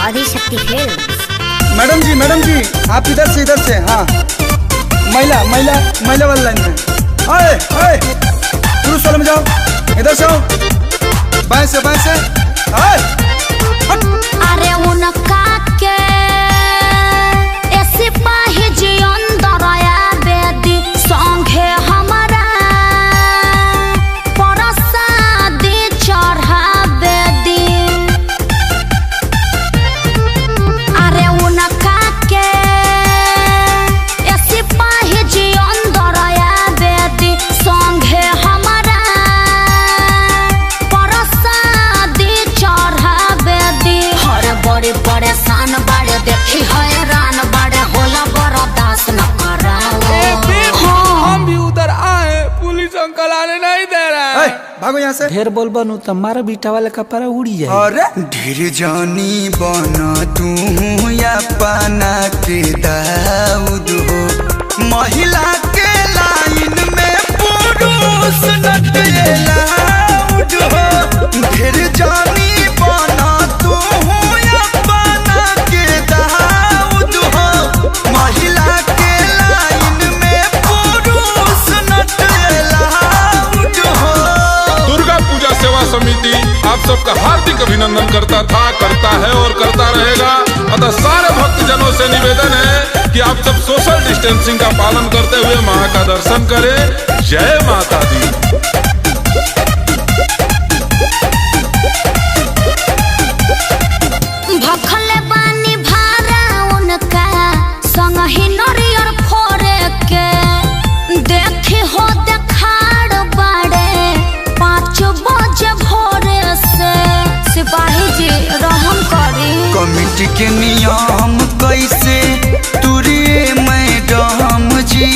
Adishakti films. Madam जी आप इधर से हाँ महिला वाली लाइन में। आए पुरुष वाले में जाओ, इधर से आओ, बाएं से आए। अरे उनका के ऐसे पाहे जी अंदर आया बेदी संगे हमारा परसादी चढ़ा बेदी। अरे उनका के ऐसे पाहे जी अंदर आया बेदी संगे हमारा परसादी चढ़ा बेदी। हर बड़े परेशान बाड़े देखी हैरान बाड़े होला बर्दाश्त न कराओ। हम भी उधर आए, पुलिस अंकल आने नहीं दे रहा है। भागो यहाँ से। ढेर बोल बनू तो मारा बीटा वाले कपड़ा उड़ी जाए। अरे ढेर जानी बना तू या पाना के दाऊद हो, महिला के लाइन में पुरुष नटलाउड हो। ढेर जानी बना तू या पाना के दाऊद हो, महिला के लाइन में पुरुष नटलाउड हो। दुर्गा पूजा सेवा समिति आप सबका हार्दिक अभिनंदन करता है और करता रहेगा। अतः सारे भक्तजनों से निवेदन है कि आप सब सोशल डिस्टेंसिंग का पालन करते हुए मां का दर्शन करें। जय माता दी। भखले बानी भारा उनका संग ही नरियर फोरे के देखी हो देखाड़ बाड़े 5 बजे भोरे से। सिपाही जी रहम करी। कमिटी के नियम कैसे तुरिए मैडम जी,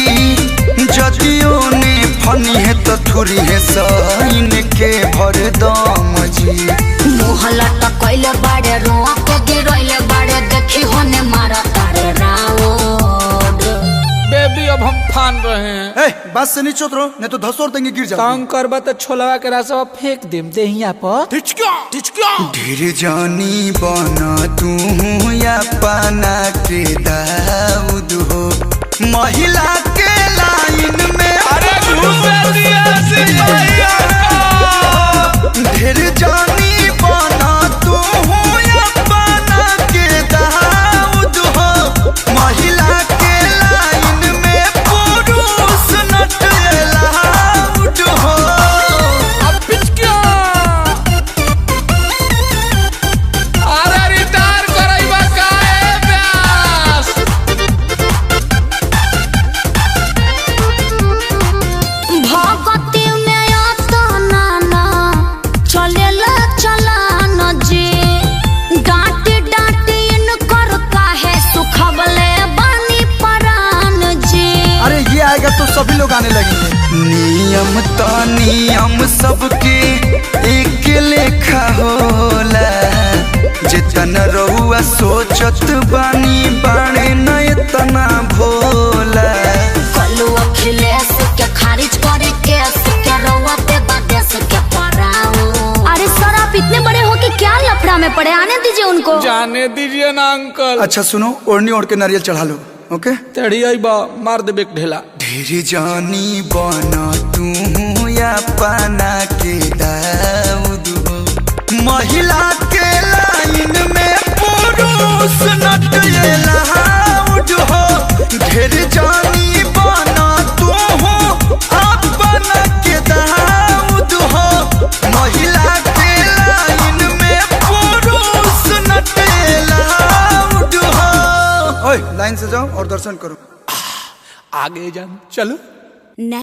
जदियो ने फनी है तो थुरी है साइन के भरदम जी। मुँह लटकैले बाड़े रोआ के गिरैले बाड़े देखी होने मारा तारे राउड। बेबी अब हम फान रहे हैं। बात से नीचे उतरो नहीं तो धसोर देंगे, गिर जाओ। तंग करबा तो छोलवा के रास्ता फेंक देम देहिया पर। ढेर जानी बना तू या पाना के दाऊद हो, महिला के लाइन में। अरे ढेर जानी बना तू या पाना के दाऊद हो, महिला के लाइन में पुरुष नटलाउड हो। अब पिचकिया अरे रिटायर करैबा काहे प्यास। भगती में अतना ना चलेला चलान जी। डांटी इनकर काहे सुखबले बानी परान जी। अरे ये आएगा तो सभी लोग आने लगेंगे। नियम सबके एक लेखा होला, जितन रहुआ सोचत बानी बाणे न इतना भोला। कलू अखिलेश के खारिज करे केस के रउआ पे बादेश के पराऊ। अरे सर आप इतने बड़े हो कि क्या लफड़ा में पड़े, आने दीजिए उनको। जाने दीजिए ना अंकल। अच्छा सुनो, ओढ़नी ओढ़ के नारियल चढ़ा लो। ओके तेड़ी आई बा मार देबे एक ढेला। ढेर जानी बना तू या पाना के दाऊद हो, महिला के लाइन में पुरुष नटलाउड हो। ढेर जानी बना तू अपना के दाऊद हो, महिला के लाइन में पुरुष नटलाउड हो। ओए लाइन से जाओ और दर्शन करो। आगे जान चलो।